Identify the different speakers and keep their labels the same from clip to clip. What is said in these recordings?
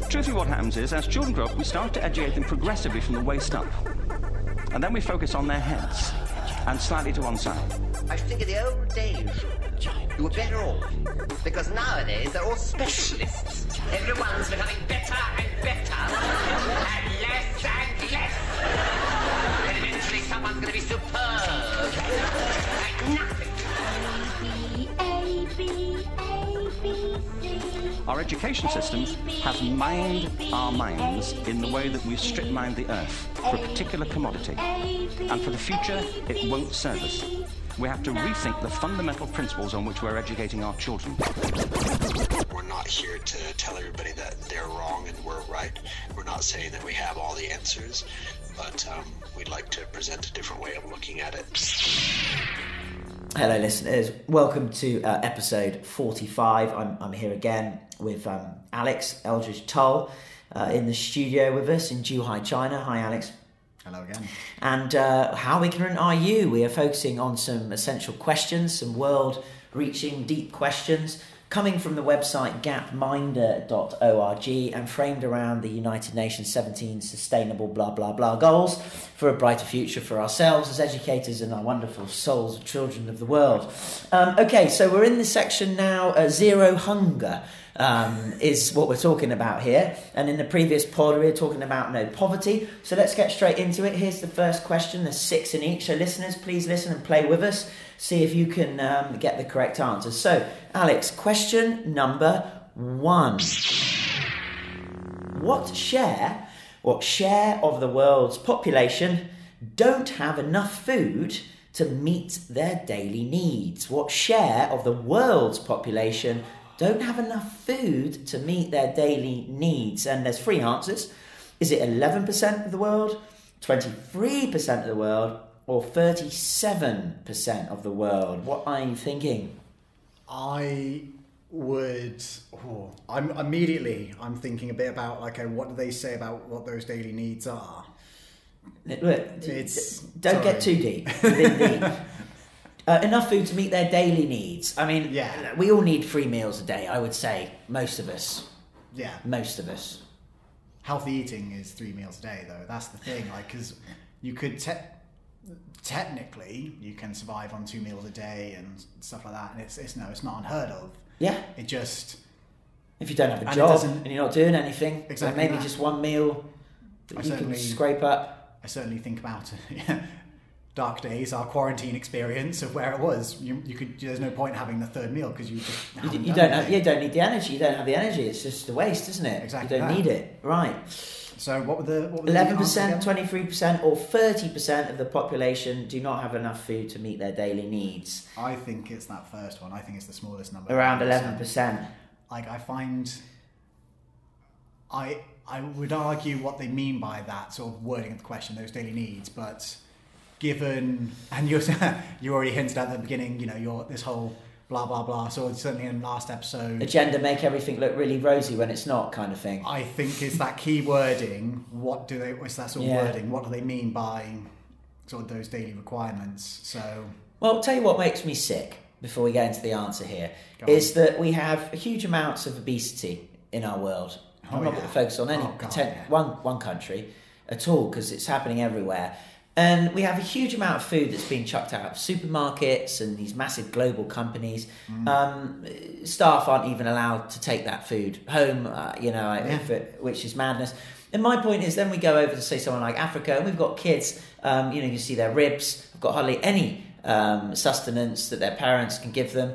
Speaker 1: Truthfully, what happens is, as children grow up, we start to educate them progressively from the waist up. And then we focus on their heads, and slightly to one side.
Speaker 2: I think in the old days, you were better off. Because nowadays, they're all specialists. Everyone's becoming better and better. And less and less. And eventually someone's going to be superb. Like nothing.
Speaker 1: Our education system has mined our minds in the way that we strip mined the earth for a particular commodity. And for the future, it won't serve us. We have to rethink the fundamental principles on which we're educating our children.
Speaker 3: We're not here to tell everybody that they're wrong and we're right. We're not saying that we have all the answers, but we'd like to present a different way of looking at it.
Speaker 4: Hello listeners, welcome to episode 45. I'm here again with Alex Eldridge Tull in the studio with us in Zhuhai, China. Hi Alex.
Speaker 5: Hello again.
Speaker 4: And how ignorant are you? We are focusing on some essential questions, some world-reaching deep questions coming from the website gapminder.org and framed around the United Nations 17 sustainable blah blah blah goals for a brighter future for ourselves as educators and our wonderful souls of children of the world. Okay, so we're in the section now, zero hunger is what we're talking about here. And in the previous pod we were talking about no poverty. So let's get straight into it. Here's the first question. There's 6 in each. So listeners, please listen and play with us. See if you can get the correct answers. So, Alex, question number 1. What share of the world's population don't have enough food to meet their daily needs? What share of the world's population don't have enough food to meet their daily needs? And there's 3 answers. Is it 11% of the world, 23% of the world, or 37% of the world? What are you thinking?
Speaker 5: I'm thinking a bit about what do they say about what those daily needs are?
Speaker 4: Look, don't get too deep. Enough food to meet their daily needs. I mean, yeah. We all need 3 meals a day, I would say. Most of us.
Speaker 5: Yeah.
Speaker 4: Most of us.
Speaker 5: Healthy eating is 3 meals a day, though. That's the thing. Because you could... technically you can survive on 2 meals a day and stuff like that, and it's not unheard of.
Speaker 4: Yeah.
Speaker 5: It just,
Speaker 4: if you don't have a job and you're not doing anything,
Speaker 5: exactly,
Speaker 4: maybe just 1 meal that you can scrape up.
Speaker 5: I certainly think about dark days, our quarantine experience of where it was. There's no point having the 3rd meal because you don't need the energy. You don't have the energy. It's just a waste, isn't it? Exactly.
Speaker 4: You don't need it. Right.
Speaker 5: So what were the
Speaker 4: 11%, 23%, or 30% of the population do not have enough food to meet their daily needs?
Speaker 5: I think it's that first one. I think it's the smallest number.
Speaker 4: Around 11%.
Speaker 5: I would argue what they mean by that sort of wording of the question, those daily needs, but given, and you already hinted at the beginning, this whole blah blah blah, so certainly in last episode,
Speaker 4: agenda make everything look really rosy when it's not, kind of thing.
Speaker 5: I think it's that key wording. What's that sort of wording? What do they mean by sort of those daily requirements? So,
Speaker 4: well, tell you what makes me sick before we get into the answer here is that we have huge amounts of obesity in our world. I'm not going to focus on any one country at all because it's happening everywhere. And we have a huge amount of food that's being chucked out of supermarkets and these massive global companies. Staff aren't even allowed to take that food home, which is madness. And my point is, then we go over to, say, someone like Africa, and we've got kids, you see their ribs, have got hardly any sustenance that their parents can give them.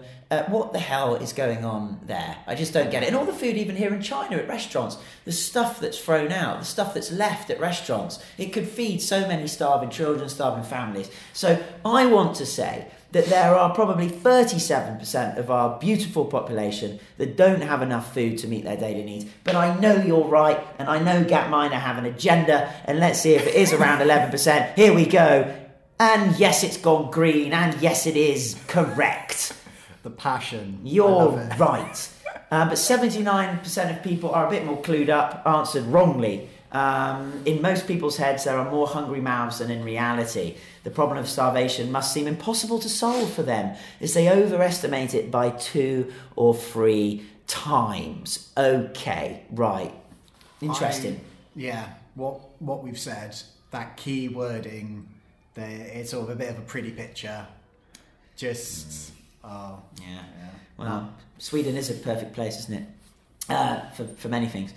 Speaker 4: What the hell is going on there? I just don't get it. And all the food, even here in China at restaurants, the stuff that's thrown out, the stuff that's left at restaurants, it could feed so many starving children, starving families. So I want to say that there are probably 37% of our beautiful population that don't have enough food to meet their daily needs. But I know you're right, and I know Gapminder have an agenda, and let's see if it is around 11%. Here we go. And yes, it's gone green, and yes, it is correct.
Speaker 5: The passion.
Speaker 4: You're right. But 79% of people are a bit more clued up, answered wrongly. In most people's heads, there are more hungry mouths than in reality. The problem of starvation must seem impossible to solve for them, as they overestimate it by 2 or 3 times. Okay, right. Interesting.
Speaker 5: What we've said, that key wording, it's sort of a bit of a pretty picture. Just,
Speaker 4: yeah. Well, Sweden is a perfect place, isn't it? For many things.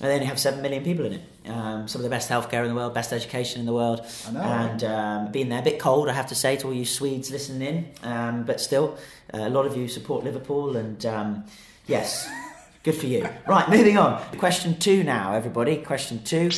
Speaker 4: And they only have 7 million people in it. Some of the best healthcare in the world, best education in the world.
Speaker 5: I know.
Speaker 4: And being there, a bit cold, I have to say, to all you Swedes listening in. But still, a lot of you support Liverpool, and yes, good for you. Right, moving on. Question 2 now, everybody. Question 2.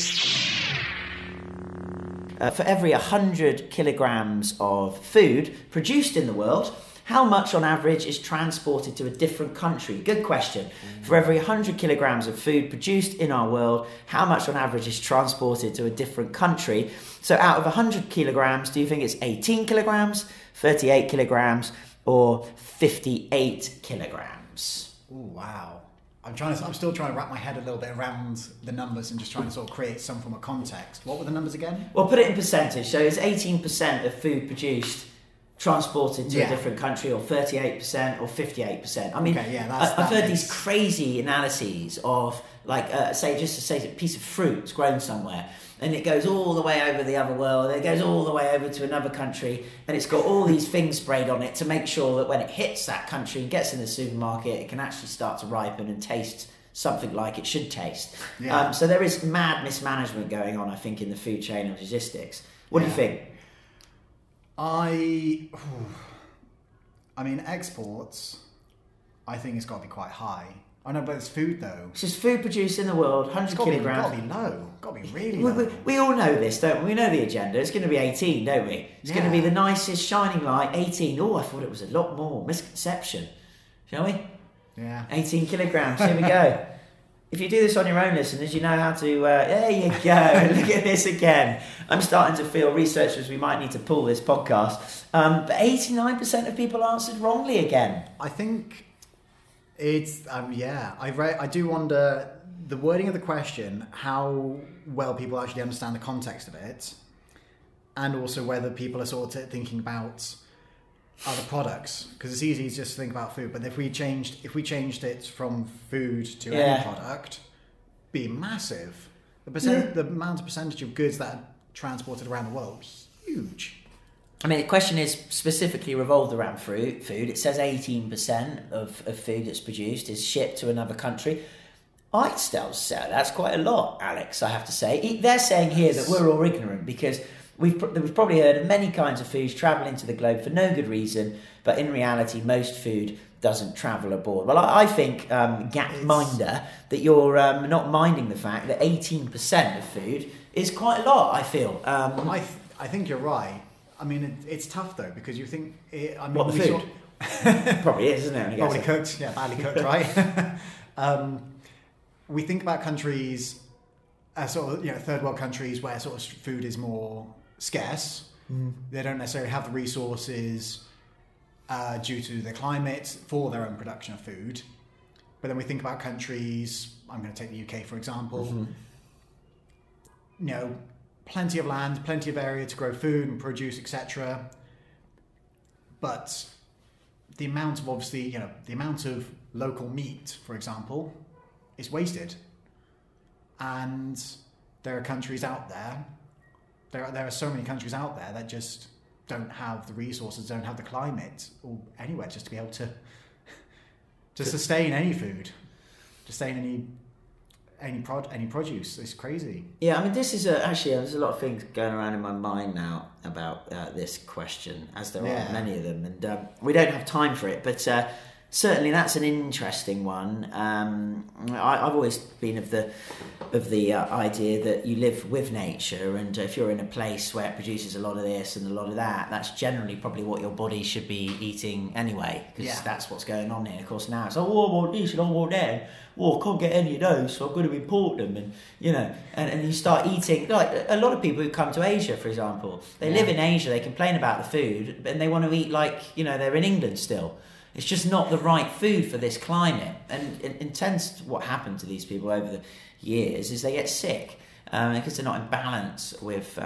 Speaker 4: For every 100 kilograms of food produced in the world, how much on average is transported to a different country? Good question. For every 100 kilograms of food produced in our world, how much on average is transported to a different country? So out of 100 kilograms, do you think it's 18 kilograms, 38 kilograms, or 58 kilograms?
Speaker 5: Oh, wow. I'm still trying to wrap my head a little bit around the numbers and just trying to sort of create some form of context. What were the numbers again?
Speaker 4: Well, put it in percentage. So it's 18% of food produced transported to a different country, or 38% or 58%. I mean, I've heard these crazy analyses of, like, say a piece of fruit's grown somewhere, and it goes all the way over the other world, and it goes all the way over to another country, and it's got all these things sprayed on it to make sure that when it hits that country and gets in the supermarket, it can actually start to ripen and taste something like it should taste. Yeah. So there is mad mismanagement going on, I think, in the food chain and logistics. What do you think?
Speaker 5: I mean, exports, I think it's got to be quite high. I know, but it's food though.
Speaker 4: It's just food produced in the world, 100 kilograms.
Speaker 5: It's got to be low. Got to be really low.
Speaker 4: We all know this, don't we? We know the agenda. It's going to be 18, don't we? It's going to be the nicest shining light, 18. Oh, I thought it was a lot more. Misconception. Shall we?
Speaker 5: Yeah.
Speaker 4: 18 kilograms. Here we go. If you do this on your own, listeners, you know how to... there you go. Look at this again. I'm starting to feel, researchers, we might need to pull this podcast. But 89% of people answered wrongly again.
Speaker 5: I think it's... I do wonder, the wording of the question, how well people actually understand the context of it, and also whether people are sort of thinking about other products, because it's easy to just think about food, but if we changed it from food to any product, be massive. The amount of percentage of goods that are transported around the world, huge.
Speaker 4: I mean, the question is specifically revolved around food. It says 18% of food that's produced is shipped to another country. I'd still say that's quite a lot, Alex, I have to say. They're saying here that we're all ignorant because we've probably heard of many kinds of foods travelling to the globe for no good reason, but in reality, most food doesn't travel aboard. Well, I think, Gapminder, that you're not minding the fact that 18% of food is quite a lot, I feel.
Speaker 5: I think you're right. I mean, it's tough, though, because you think...
Speaker 4: What, the food? Probably is, isn't it?
Speaker 5: Probably cooked, badly cooked, right? We think about countries, sort of, third world countries where sort of food is more scarce. They don't necessarily have the resources due to the climate for their own production of food. But then we think about countries, I'm going to take the UK for example, plenty of land, plenty of area to grow food and produce, etc. But the amount of the amount of local meat, for example, is wasted. And there are countries out there, there are so many countries out there that just don't have the resources, don't have the climate or anywhere just to be able to sustain any food, sustain any produce. It's crazy.
Speaker 4: Yeah, I mean, this is actually there's a lot of things going around in my mind now about this question, as there are many of them, and we don't have time for it, but certainly that's an interesting one. I've always been of the idea that you live with nature, and if you're in a place where it produces a lot of this and a lot of that, that's generally probably what your body should be eating anyway, because that's what's going on here. Of course, now it's I want this and I want that. I can't get any of those, so I'm going to import them, and and you start eating. Like a lot of people who come to Asia, for example, they live in Asia, they complain about the food, and they want to eat like they're in England still. It's just not the right food for this climate, and it tends what happened to these people over the years is they get sick because they're not in balance with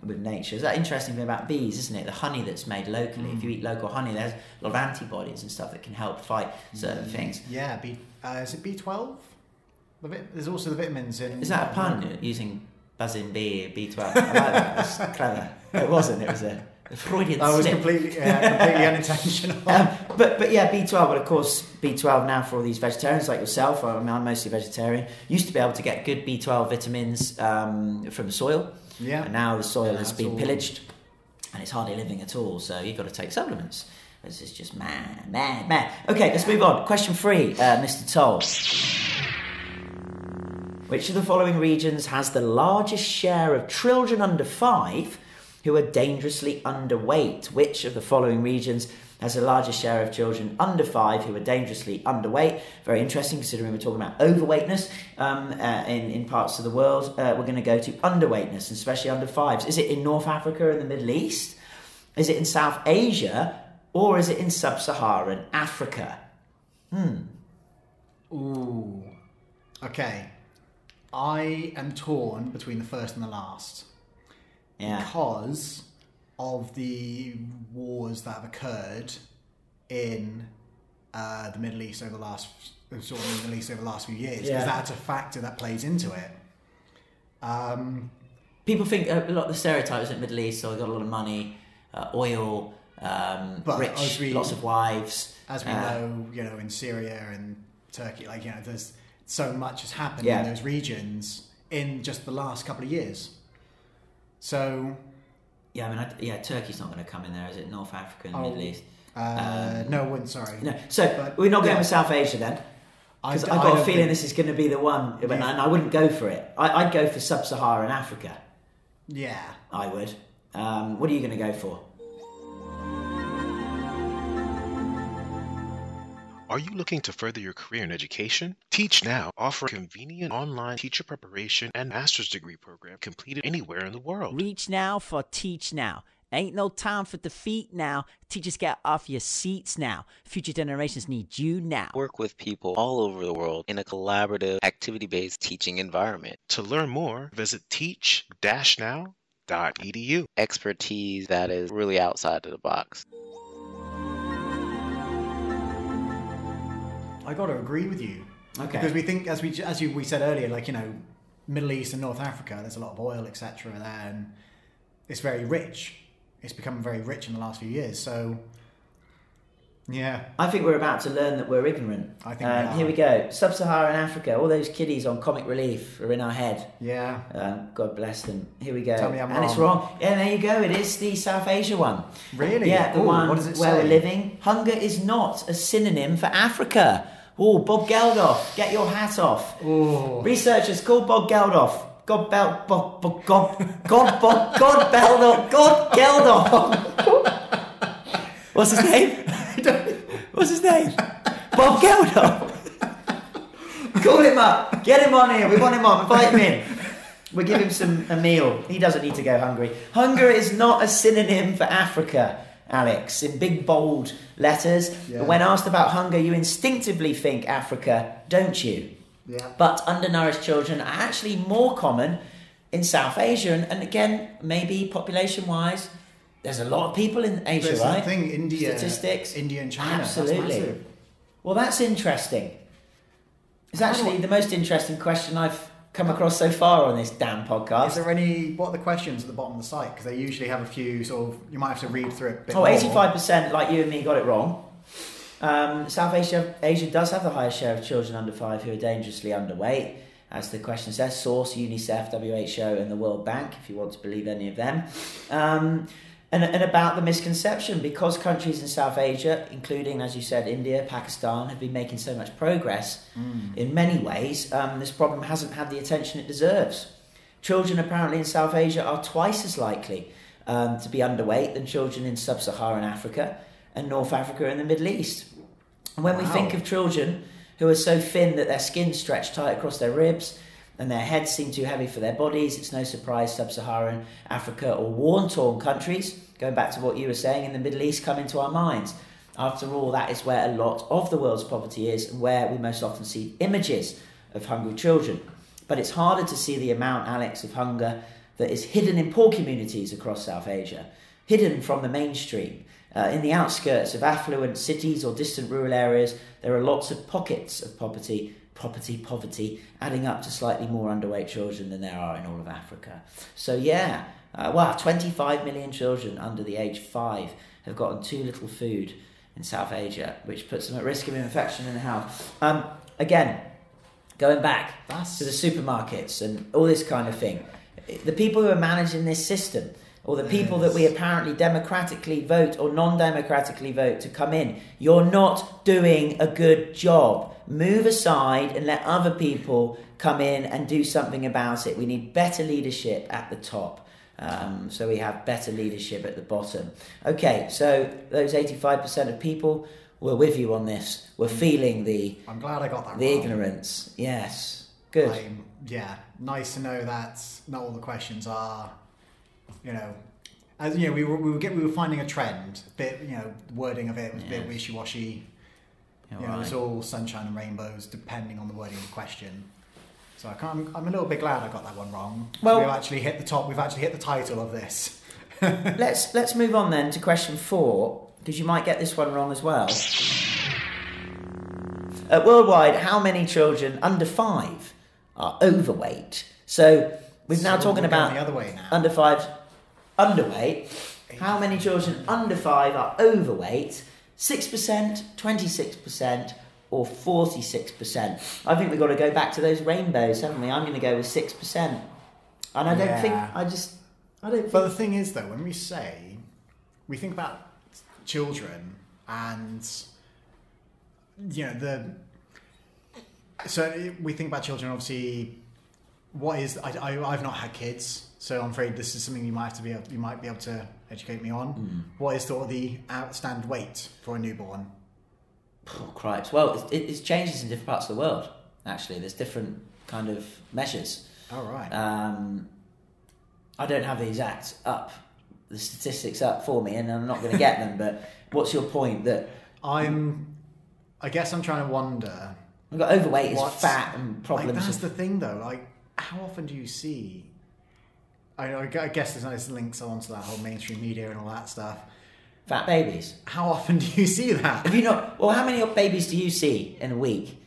Speaker 4: nature. It's that interesting thing about bees, isn't it? The honey that's made locally. If you eat local honey, there's a lot of antibodies and stuff that can help fight certain things.
Speaker 5: Yeah, Is it B12? There's also the vitamins in...
Speaker 4: Is that a pun, using buzzing B, B12? I like that. That's clever. It wasn't. It was a Freudian slip.
Speaker 5: That was completely unintentional.
Speaker 4: But yeah, B12. Well, of course, B12 now for all these vegetarians like yourself. I mean, I'm mostly vegetarian. Used to be able to get good B12 vitamins from the soil. Yeah. And now the soil has been pillaged, and it's hardly living at all. So you've got to take supplements. This is just mad. Okay, let's move on. Question 3, Mr. Toll. Which of the following regions has the largest share of children under 5 who are dangerously underweight? Which of the following regions has the largest share of children under 5 who are dangerously underweight? Very interesting, considering we're talking about overweightness in parts of the world. We're going to go to underweightness, especially under 5s. Is it in North Africa and the Middle East? Is it in South Asia? Or is it in sub-Saharan Africa?
Speaker 5: Ooh. Okay. I am torn between the first and the last. Yeah. Because of the wars that have occurred in the Middle East over the last few years. Because that's a factor that plays into it.
Speaker 4: People think a lot of the stereotypes in the Middle East, so they've got a lot of money, oil, rich, lots of wives.
Speaker 5: As we know, in Syria and Turkey, there's so much has happened in those regions in just the last couple of years. So,
Speaker 4: Turkey's not going to come in there, is it? North Africa and Middle East.
Speaker 5: No, I wouldn't. Sorry.
Speaker 4: No. So we're not going with South Asia then, because I've got a feeling this is going to be the one, and I wouldn't go for it. I'd go for sub-Saharan Africa.
Speaker 5: Yeah,
Speaker 4: I would. What are you going to go for?
Speaker 6: Are you looking to further your career in education? Teach Now offers a convenient online teacher preparation and master's degree program completed anywhere in the world.
Speaker 7: Reach now for Teach Now. Ain't no time for defeat now. Teachers, get off your seats now. Future generations need you now.
Speaker 8: Work with people all over the world in a collaborative, activity-based teaching environment.
Speaker 6: To learn more, visit teach-now.edu.
Speaker 8: Expertise that is really outside of the box.
Speaker 5: I got to agree with you. Okay. Because we think, as we said earlier, Middle East and North Africa, there's a lot of oil, etc. there, and it's very rich. It's become very rich in the last few years. So, yeah.
Speaker 4: I think we're about to learn that we're ignorant.
Speaker 5: I think we are.
Speaker 4: Here we go. Sub-Saharan Africa. All those kiddies on Comic Relief are in our head.
Speaker 5: Yeah.
Speaker 4: God bless them. Here we go.
Speaker 5: Tell me I'm
Speaker 4: wrong.
Speaker 5: And
Speaker 4: it's wrong. Yeah, there you go. It is the South Asia one.
Speaker 5: Really?
Speaker 4: Yeah, the one where we're living. Hunger is not a synonym for Africa. Oh, Bob Geldof, get your hat off.
Speaker 5: Ooh.
Speaker 4: Researchers called Bob Geldof. God Geldof. What's his name? Bob Geldof. Call him up. Get him on here. We want him on. Invite him in. We'll give him a meal. He doesn't need to go hungry. Hunger is not a synonym for Africa, Alex, in big bold letters. Yeah. But when asked about hunger, you instinctively think Africa, don't you?
Speaker 5: Yeah.
Speaker 4: But undernourished children are actually more common in South Asia. And again, maybe population-wise, there's a lot of people in Asia,
Speaker 5: there's
Speaker 4: right?
Speaker 5: That thing, India,
Speaker 4: statistics.
Speaker 5: India and China.
Speaker 4: Absolutely. Well, that's interesting. It's actually the most interesting question I've come across so far on this damn podcast.
Speaker 5: Is there what are the questions at the bottom of the site? Because they usually have a few you might have to read through it a bit more.
Speaker 4: 85%, like you and me, got it wrong. South Asia does have the highest share of children under 5 who are dangerously underweight, as the question says. Source, UNICEF, WHO and the World Bank, if you want to believe any of them. And about the misconception, because countries in South Asia, including, as you said, India, Pakistan, have been making so much progress in many ways, this problem hasn't had the attention it deserves. Children apparently in South Asia are twice as likely to be underweight than children in sub-Saharan Africa and North Africa and the Middle East. And when we think of children who are so thin that their skin stretched tight across their ribs and their heads seem too heavy for their bodies, it's no surprise sub-Saharan Africa or war-torn countries, going back to what you were saying, in the Middle East, come into our minds. After all, that is where a lot of the world's poverty is and where we most often see images of hungry children. But it's harder to see the amount, Alex, of hunger that is hidden in poor communities across South Asia, hidden from the mainstream. In the outskirts of affluent cities or distant rural areas, there are lots of pockets of poverty, adding up to slightly more underweight children than there are in all of Africa. So 25 million children under the age 5 have gotten too little food in South Asia, which puts them at risk of infection and health. Again, going back to the supermarkets and all this kind of thing, the people who are managing this system, or the people that we apparently democratically vote or non-democratically vote to come in, you're not doing a good job. Move aside and let other people come in and do something about it. We need better leadership at the top. So we have better leadership at the bottom. Okay, so those 85% of people, we're with you on this. We're feeling
Speaker 5: I'm glad I got that
Speaker 4: the
Speaker 5: wrong.
Speaker 4: Ignorance. Yes, good.
Speaker 5: Nice to know that not all the questions are, as we were finding a trend. Bit, the wording of it was a bit wishy-washy. It was all sunshine and rainbows, depending on the wording of the question. So I'm a little bit glad I got that one wrong. Well, we've actually hit the top. We've actually hit the title of this.
Speaker 4: Let's move on then to question 4, because you might get this one wrong as well. Worldwide, how many children under 5 are overweight? So we're now talking about
Speaker 5: the other way now.
Speaker 4: Under 5 underweight. How many children under 5 are overweight? 6%, 26%, or 46%? I think we've got to go back to those rainbows, haven't we? I'm going to go with 6%. And I don't think...
Speaker 5: But the thing is, though, when we think about children and, so we think about children, obviously, I've not had kids, so I'm afraid this is something you might be able to educate me on. What is sort of the standard weight for a newborn?
Speaker 4: Oh, cripes. Well, it changes in different parts of the world, actually. There's different kind of measures.
Speaker 5: Oh, right.
Speaker 4: I don't have the statistics up for me, and I'm not going to get them, but what's your point? That
Speaker 5: I guess I'm trying to wonder...
Speaker 4: We've got overweight is fat and problems.
Speaker 5: That's the thing, though. How often do you see... I guess there's nice links onto that whole mainstream media and all that stuff.
Speaker 4: Fat babies.
Speaker 5: How often do you see that?
Speaker 4: Have you not? Well, how many babies do you see in a week?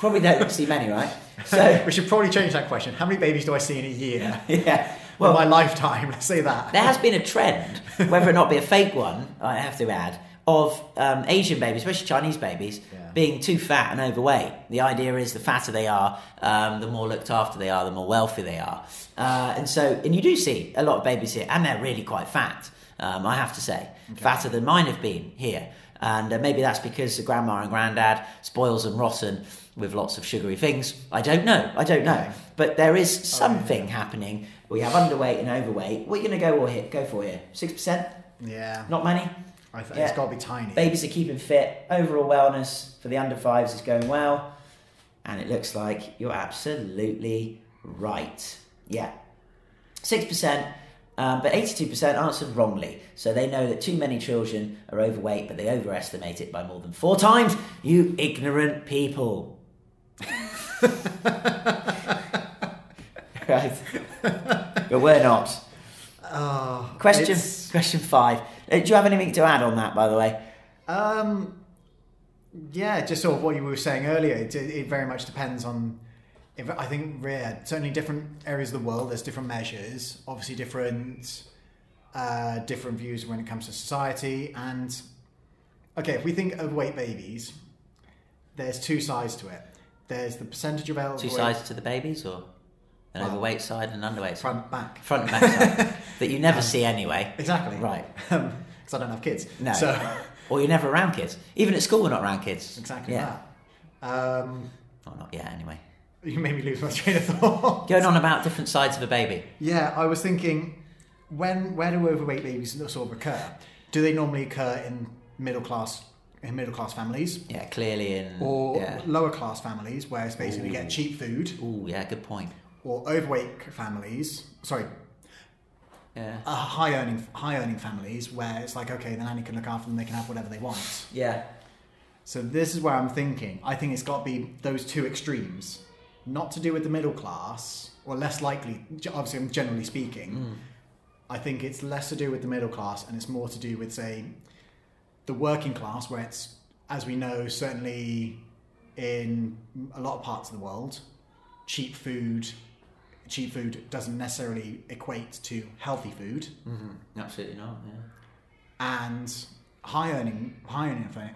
Speaker 4: Probably don't see many, right? So
Speaker 5: we should probably change that question. How many babies do I see in a year?
Speaker 4: Yeah.
Speaker 5: Well, in my lifetime, let's say that.
Speaker 4: There has been a trend, whether or not be a fake one, I have to add, of Asian babies, especially Chinese babies, being too fat and overweight. The idea is the fatter they are, the more looked after they are, the more wealthy they are. And you do see a lot of babies here, and they're really quite fat, I have to say. Okay. Fatter than mine have been here. And maybe that's because the grandma and granddad spoils them rotten with lots of sugary things. I don't know. Okay. But there is something happening. We have underweight and overweight. What are you going to go for here? 6%?
Speaker 5: Yeah.
Speaker 4: Not many?
Speaker 5: It's got to be tiny.
Speaker 4: Babies are keeping fit. Overall wellness for the under 5s is going well. And it looks like you're absolutely right. Yeah. 6%. But 82% answered wrongly. So they know that too many children are overweight, but they overestimate it by more than 4 times. You ignorant people. Right. But we're not. Question 5. Do you have anything to add on that, by the way?
Speaker 5: Yeah, just sort of what you were saying earlier. It very much depends on... I think certainly different areas of the world, there's different measures, obviously different views when it comes to society. And okay, if we think of weight babies, there's 2 sides to it. There's the percentage of eligible...
Speaker 4: 2 sides to the babies, or an overweight side and an underweight side?
Speaker 5: Front
Speaker 4: and back side. That you never see anyway.
Speaker 5: Exactly.
Speaker 4: Right.
Speaker 5: Because I don't have kids.
Speaker 4: No.
Speaker 5: So...
Speaker 4: Or you're never around kids. Even at school we're not around kids.
Speaker 5: Exactly that.
Speaker 4: Well, not yet anyway.
Speaker 5: You made me lose my train of thought.
Speaker 4: Going on about different sides of a baby.
Speaker 5: Yeah, I was thinking, where do overweight babies sort of occur? Do they normally occur in middle class families?
Speaker 4: Yeah, clearly in...
Speaker 5: Or lower class families, where it's basically get cheap food?
Speaker 4: Ooh, yeah, good point.
Speaker 5: Or overweight families... Sorry.
Speaker 4: Yeah.
Speaker 5: High earning families, where it's like, okay, the nanny can look after them, they can have whatever they want.
Speaker 4: Yeah.
Speaker 5: So this is where I'm thinking. I think it's got to be those 2 extremes. Not to do with the middle class, or less likely, obviously I'm generally speaking, I think it's less to do with the middle class and it's more to do with, say, the working class, where it's, as we know, certainly in a lot of parts of the world, cheap food doesn't necessarily equate to healthy food.
Speaker 4: Absolutely not. Yeah.
Speaker 5: And high earning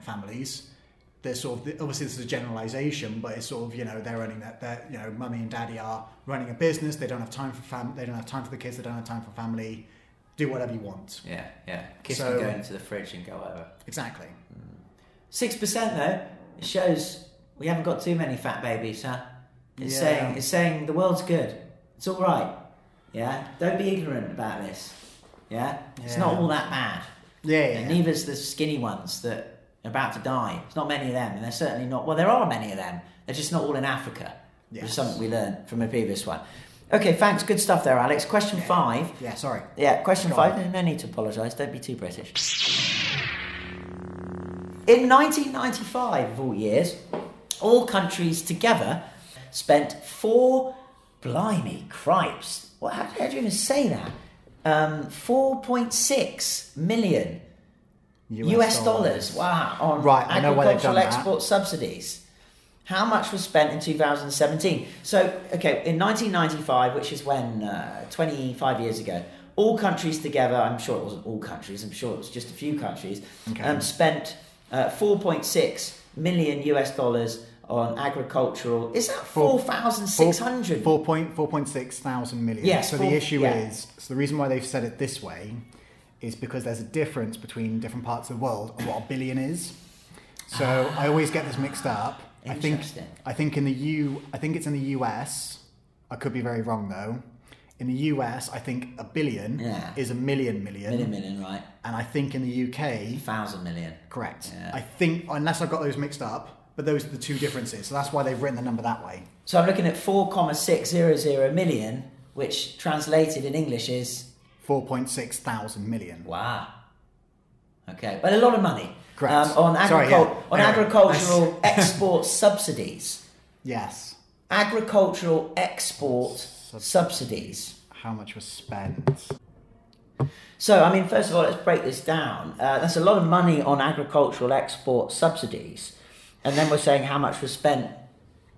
Speaker 5: families, they're sort of, obviously this is a generalization, but it's sort of, they're running that, mummy and daddy are running a business. They don't have time for they don't have time for the kids. They don't have time for family. Do whatever you want.
Speaker 4: Yeah. Kids can go into the fridge and go over.
Speaker 5: Exactly.
Speaker 4: 6% though, it shows we haven't got too many fat babies, huh? It's saying the world's good. It's all right. Yeah. Don't be ignorant about this. Yeah. It's not all that bad.
Speaker 5: Yeah.
Speaker 4: And neither's the skinny ones that are about to die. There's not many of them, and they're certainly not. Well, there are many of them. They're just not all in Africa. Which is something we learned from a previous one. Okay, thanks. Good stuff there, Alex. Question 5.
Speaker 5: Yeah, sorry.
Speaker 4: Yeah, question 5. No need to apologise. Don't be too British. In 1995, of all years, all countries together spent 4... Blimey, cripes. How do you even say that? 4.6 million US dollars. Wow. On agricultural export subsidies. How much was spent in 2017? So, okay, in 1995, which is when, 25 years ago, all countries together, I'm sure it wasn't all countries, I'm sure it was just a few countries, spent 4.6 million US dollars on agricultural. Is that 4,600?
Speaker 5: 4.6 thousand million.
Speaker 4: Yes.
Speaker 5: So the issue is, the reason why they've said it this way is because there's a difference between different parts of the world and what a billion is. So I always get this mixed up. I think it's in the US. I could be very wrong though. In the US, I think a billion is a million.
Speaker 4: Million, right.
Speaker 5: And I think in the UK...
Speaker 4: 1,000 million.
Speaker 5: Correct.
Speaker 4: Yeah.
Speaker 5: I think, unless I've got those mixed up, but those are the two differences. So that's why they've written the number that way.
Speaker 4: So I'm looking at 4,600 million, which translated in English is...
Speaker 5: 4.6 thousand million.
Speaker 4: Wow. Okay, but a lot of money.
Speaker 5: Correct.
Speaker 4: On agricultural export subsidies.
Speaker 5: Yes.
Speaker 4: Agricultural export subsidies.
Speaker 5: How much was spent?
Speaker 4: So, I mean, first of all, let's break this down. That's a lot of money on agricultural export subsidies. And then we're saying how much was spent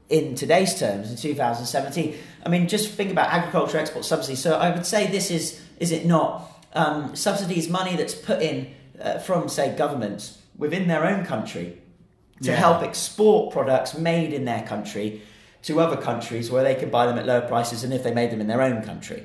Speaker 4: in today's terms in 2017. I mean, just think about agricultural export subsidies. So I would say this is it not, subsidies, money that's put in from, say, governments within their own country to help export products made in their country to other countries where they can buy them at lower prices than if they made them in their own country.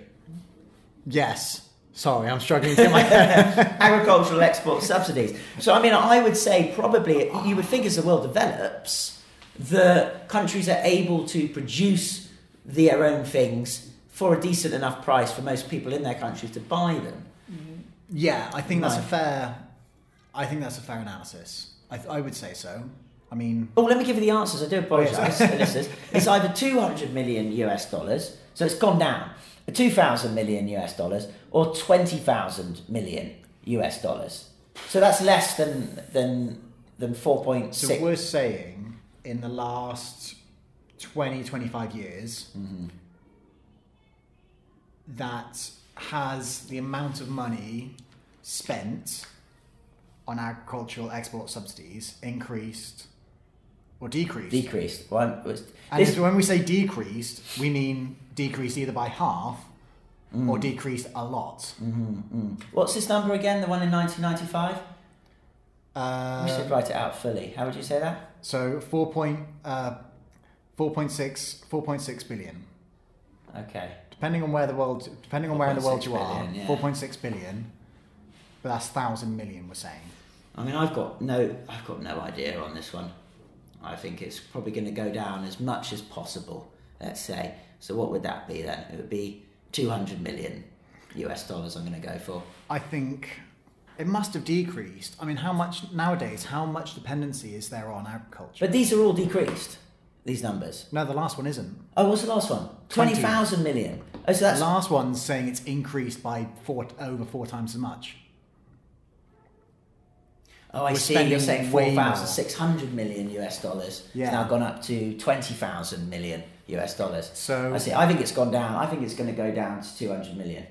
Speaker 5: Yes. Sorry, I'm struggling to get my
Speaker 4: agricultural export subsidies. So, I mean, I would say probably you would think as the world develops, the countries are able to produce their own things for a decent enough price for most people in their countries to buy them.
Speaker 5: Yeah, I think that's a fair analysis. I would say so. I mean...
Speaker 4: Oh, let me give you the answers. I do apologise, listeners. It's either 200 million US dollars, so it's gone down, 2,000 million US dollars, or 20,000 million US dollars. So that's less than 4.6.
Speaker 5: So we're saying in the last 20, 25 years, that has the amount of money spent on agricultural export subsidies increased or decreased?
Speaker 4: Decreased.
Speaker 5: When we say decreased, we mean decreased either by half or decreased a lot.
Speaker 4: What's this number again, the one in 1995? We should write it out fully. How would you say that?
Speaker 5: So 4.6 billion.
Speaker 4: Okay.
Speaker 5: Depending on where in the world you are,
Speaker 4: billion,
Speaker 5: 4.6 billion. But that's 1,000 million, we're saying.
Speaker 4: I mean, I've got no idea on this one. I think it's probably going to go down as much as possible, let's say. So what would that be then? It would be 200 million US dollars I'm going to go for.
Speaker 5: I think it must have decreased. I mean, how much dependency is there on agriculture?
Speaker 4: But these are all decreased, these numbers.
Speaker 5: No, the last one isn't.
Speaker 4: Oh, what's the last one? 20,000 million. Oh, so that's...
Speaker 5: The last one's saying it's increased by over 4 times as much.
Speaker 4: Oh, I see. You're saying 4,600 million US dollars.
Speaker 5: Yeah.
Speaker 4: It's now gone up to 20,000 million US dollars.
Speaker 5: So
Speaker 4: I see. I think it's gone down. I think it's going to go down to 200 million.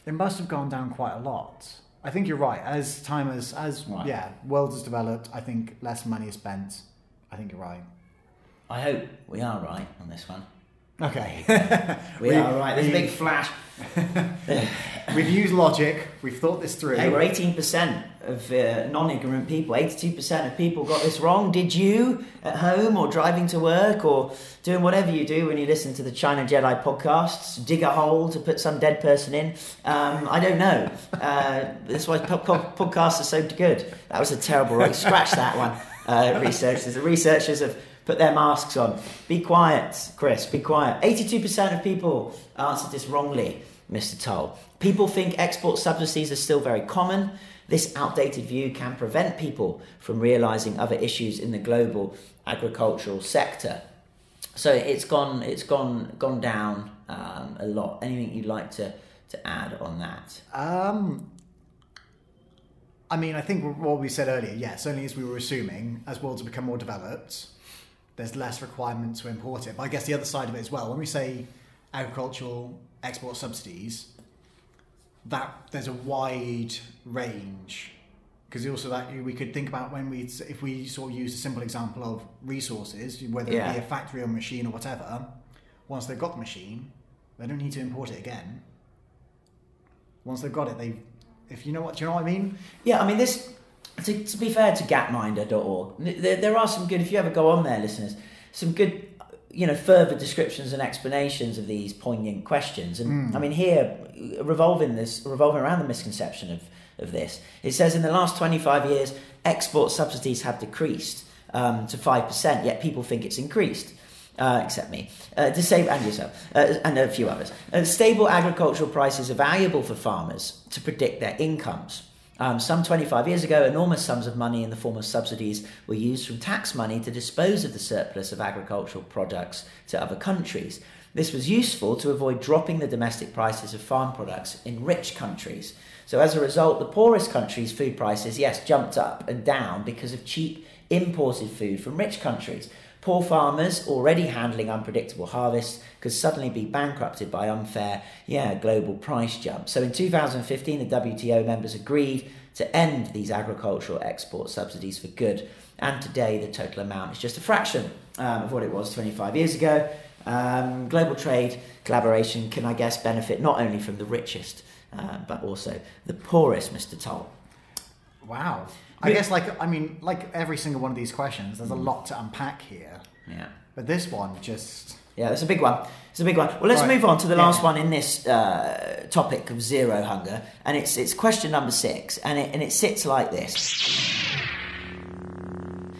Speaker 5: It must have gone down quite a lot. I think you're right. As time as
Speaker 4: Right.
Speaker 5: world has developed, I think less money is spent. I think you're right.
Speaker 4: I hope we are right on this one.
Speaker 5: Okay.
Speaker 4: We are right. There's a big flash.
Speaker 5: We've used logic. We've thought this through.
Speaker 4: Hey, we're 18% of non-ignorant people. 82% of people got this wrong. Did you at home or driving to work or doing whatever you do when you listen to the China Jedi podcasts? Dig a hole to put some dead person in? I don't know. That's why podcasts are so good. That was a terrible right. Scratch that one, researchers. The researchers have put their masks on. Be quiet, Chris, be quiet. 82% of people answered this wrongly, Mr. Toll. People think export subsidies are still very common. This outdated view can prevent people from realising other issues in the global agricultural sector. So it's gone down a lot. Anything you'd like to add on that?
Speaker 5: I mean, I think what we said earlier, certainly as we were assuming, as worlds have become more developed, there's less requirement to import it. But I guess the other side of it as well, when we say agricultural export subsidies, that there's a wide range. Because also that we could think about if we sort of use a simple example of resources, whether it be a factory or machine or whatever, once they've got the machine, they don't need to import it again. Once they've got it, do you know what I mean?
Speaker 4: Yeah, I mean this. To be fair to gapminder.org, there are some good, if you ever go on there, listeners, some good, further descriptions and explanations of these poignant questions. And I mean, here, revolving around the misconception of this, it says in the last 25 years, export subsidies have decreased to 5%, yet people think it's increased. Except me, disabled and yourself, and a few others. Stable agricultural prices are valuable for farmers to predict their incomes. Some 25 years ago, enormous sums of money in the form of subsidies were used from tax money to dispose of the surplus of agricultural products to other countries. This was useful to avoid dropping the domestic prices of farm products in rich countries. So as a result, the poorest countries' food prices, jumped up and down because of cheap imported food from rich countries. Poor farmers, already handling unpredictable harvests, could suddenly be bankrupted by unfair, global price jumps. So in 2015, the WTO members agreed to end these agricultural export subsidies for good. And today, the total amount is just a fraction of what it was 25 years ago. Global trade collaboration can, I guess, benefit not only from the richest, but also the poorest, Mr. Toll.
Speaker 5: Wow. I guess, like every single one of these questions, there's a lot to unpack here.
Speaker 4: Yeah.
Speaker 5: But this one just...
Speaker 4: Yeah, it's a big one. Well, let's move on to the last one in this topic of zero hunger. And it's question number 6. And it sits like this.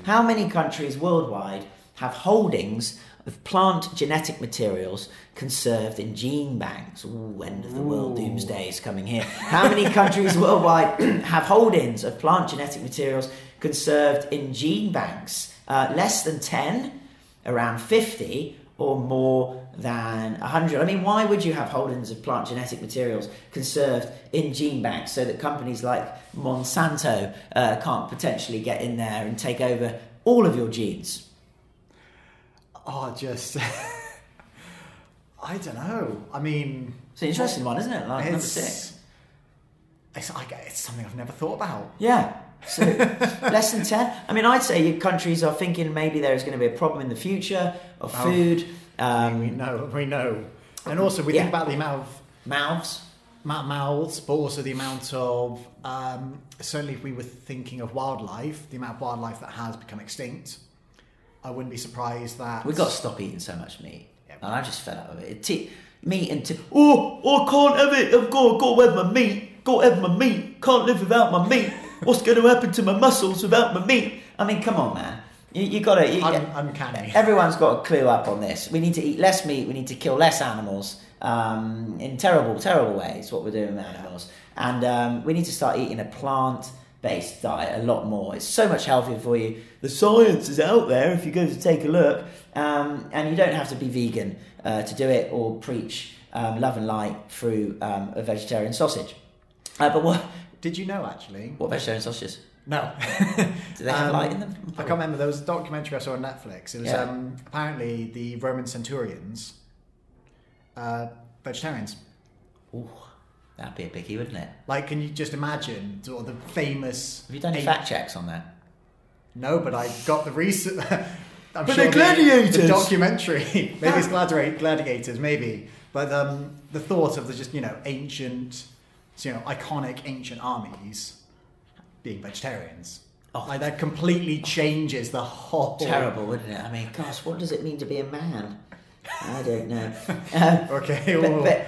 Speaker 4: How many countries worldwide have holdings of plant genetic materials conserved in gene banks? Ooh, end of the world doomsday is coming here. How many countries worldwide have holdings of plant genetic materials conserved in gene banks? Less than 10, around 50, or more than 100. I mean, why would you have holdings of plant genetic materials conserved in gene banks so that companies like Monsanto can't potentially get in there and take over all of your genes?
Speaker 5: I don't know. I mean...
Speaker 4: It's an interesting one, isn't it? Like number 6.
Speaker 5: It's something I've never thought about.
Speaker 4: Yeah. So less than 10. I mean, I'd say your countries are thinking maybe there is going to be a problem in the future of food.
Speaker 5: We know. And also we think about the amount of... Mouths, but also the amount of... certainly if we were thinking of wildlife, the amount of wildlife that has become extinct, I wouldn't be surprised that...
Speaker 4: We've got to stop eating so much meat. Yeah. And I just fed up with it. Meat and... I can't have it. I've got to have my meat. Got to have my meat. Can't live without my meat. What's going to happen to my muscles without my meat? I mean, come on, man. You got to...
Speaker 5: Uncanny.
Speaker 4: Everyone's got to clue up on this. We need to eat less meat. We need to kill less animals in terrible, terrible ways, what we're doing with animals. And we need to start eating a plant-based diet a lot more. It's so much healthier for you. The science is out there if you go to take a look. And you don't have to be vegan to do it or preach love and light through a vegetarian sausage. But what...
Speaker 5: Did you know, actually?
Speaker 4: What vegetarian sausages?
Speaker 5: No.
Speaker 4: Do they have light in them?
Speaker 5: I can't remember. There was a documentary I saw on Netflix. It was apparently the Roman centurions, vegetarians.
Speaker 4: Ooh. That'd be a biggie, wouldn't it?
Speaker 5: Like, can you just imagine sort of the famous...
Speaker 4: Have you done any fact checks on that?
Speaker 5: No, but I got the recent...
Speaker 4: But they're gladiators!
Speaker 5: The documentary. Maybe it's gladiators, maybe. But the thought of the just, ancient, iconic ancient armies being vegetarians.
Speaker 4: Oh.
Speaker 5: Like, that completely changes the whole...
Speaker 4: Terrible, wouldn't it? I mean, gosh, what does it mean to be a man? I don't know.
Speaker 5: Okay.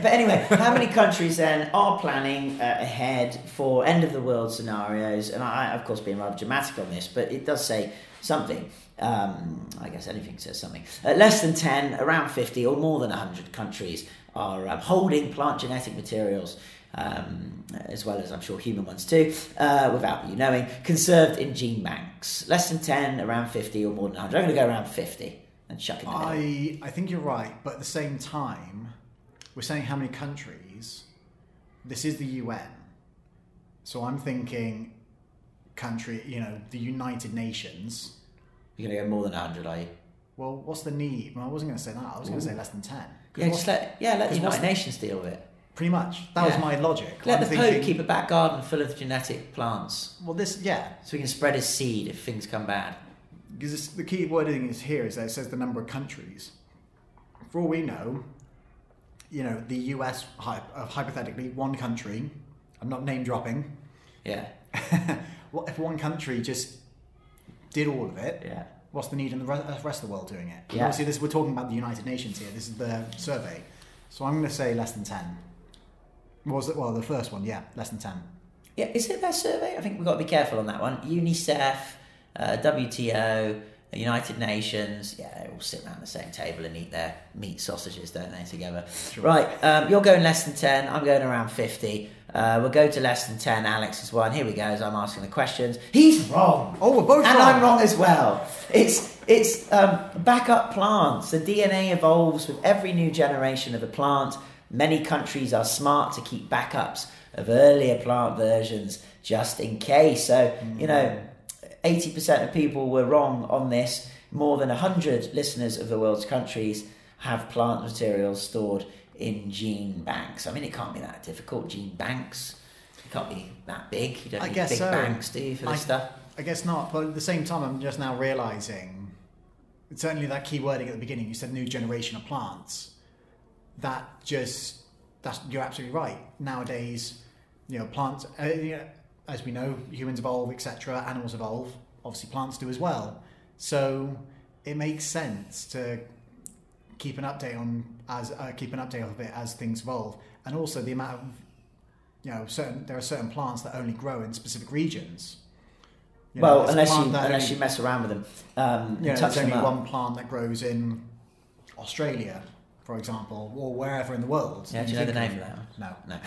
Speaker 4: But anyway, how many countries then are planning ahead for end of the world scenarios? And I, of course, being rather dramatic on this, but it does say something. I guess anything says something. Less than 10, around 50, or more than 100 countries are holding plant genetic materials, as well as I'm sure human ones too, without you knowing, conserved in gene banks. Less than 10, around 50, or more than 100. I'm going to go around 50. And chuck in the middle.
Speaker 5: I think you're right, but at the same time, we're saying how many countries. This is the UN, so I'm thinking country. The United Nations.
Speaker 4: You're going to go more than 100, are you?
Speaker 5: Well, what's the need? Well, I wasn't going to say that. I was going to say less than 10.
Speaker 4: Yeah, just let the United Nations deal with it.
Speaker 5: Pretty much. That was my logic.
Speaker 4: Let the Pope keep a back garden full of genetic plants.
Speaker 5: Well, so
Speaker 4: we can spread his seed if things come bad.
Speaker 5: Because the key wording is here is that it says the number of countries. For all we know, the US, hypothetically, one country, I'm not name dropping.
Speaker 4: Yeah.
Speaker 5: Well, if one country just did all of it,
Speaker 4: yeah.
Speaker 5: What's the need in the rest of the world doing it?
Speaker 4: Yeah.
Speaker 5: Obviously, we're talking about the United Nations here. This is the survey. So I'm going to say less than 10. Well, the first one, less than 10.
Speaker 4: Yeah, is it their survey? I think we've got to be careful on that one. UNICEF, WTO, United Nations, they all sit around the same table and eat their meat sausages, don't they, together? Sure. Right, you're going less than 10, I'm going around 50. We'll go to less than 10, Alex is one. Here we go, as I'm asking the questions. He's wrong!
Speaker 5: Oh, we're both wrong!
Speaker 4: And I'm wrong as well. It's backup plants. The DNA evolves with every new generation of a plant. Many countries are smart to keep backups of earlier plant versions just in case. So, 80% of people were wrong on this. More than 100 listeners of the world's countries have plant materials stored in gene banks. I mean, it can't be that difficult. Gene banks, it can't be that big. You don't need big banks, do you, for this stuff?
Speaker 5: I guess not. But at the same time, I'm just now realising, certainly that key wording at the beginning, you said new generation of plants. You're absolutely right. Nowadays, plants, as we know, humans evolve, etc. Animals evolve. Obviously, plants do as well. So it makes sense to keep an update of it as things evolve, and also the amount of there are certain plants that only grow in specific regions.
Speaker 4: Unless you mess around with them.
Speaker 5: There's only one plant that grows in Australia, for example, or wherever in the world.
Speaker 4: Yeah, do you know the name of that one?
Speaker 5: No.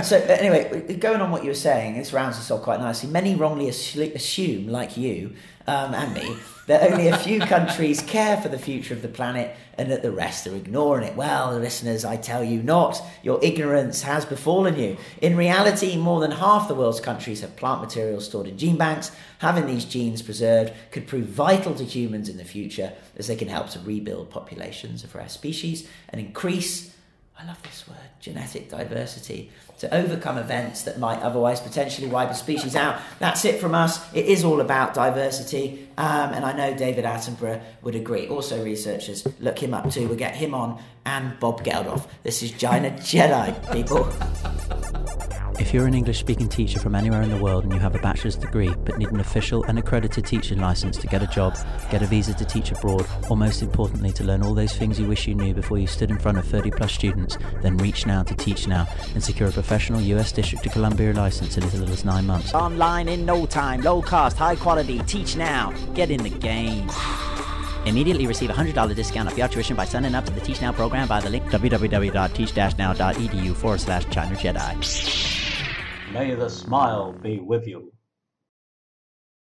Speaker 4: So anyway, going on what you were saying, this rounds us off quite nicely. Many wrongly assume, like you and me, that only a few countries care for the future of the planet and that the rest are ignoring it. Well, listeners, I tell you not. Your ignorance has befallen you. In reality, more than half the world's countries have plant materials stored in gene banks. Having these genes preserved could prove vital to humans in the future, as they can help to rebuild populations of rare species and increase, I love this word, genetic diversity, to overcome events that might otherwise potentially wipe a species out. That's it from us. It is all about diversity, and I know David Attenborough would agree. Also, researchers, look him up too. We'll get him on, and Bob Geldof. This is Jedi, people.
Speaker 7: If you're an English-speaking teacher from anywhere in the world and you have a bachelor's degree but need an official and accredited teaching license to get a job, get a visa to teach abroad, or most importantly to learn all those things you wish you knew before you stood in front of 30-plus students, then reach now to Teach Now and secure a professional US District of Columbia license in as little as 9 months.
Speaker 9: Online in no time, low cost, high quality. Teach Now. Get in the game.
Speaker 7: Immediately receive a $100 discount off your tuition by signing up to the Teach Now program via the link www.teach-now.edu/ChinaJedi.
Speaker 10: May the smile be with you.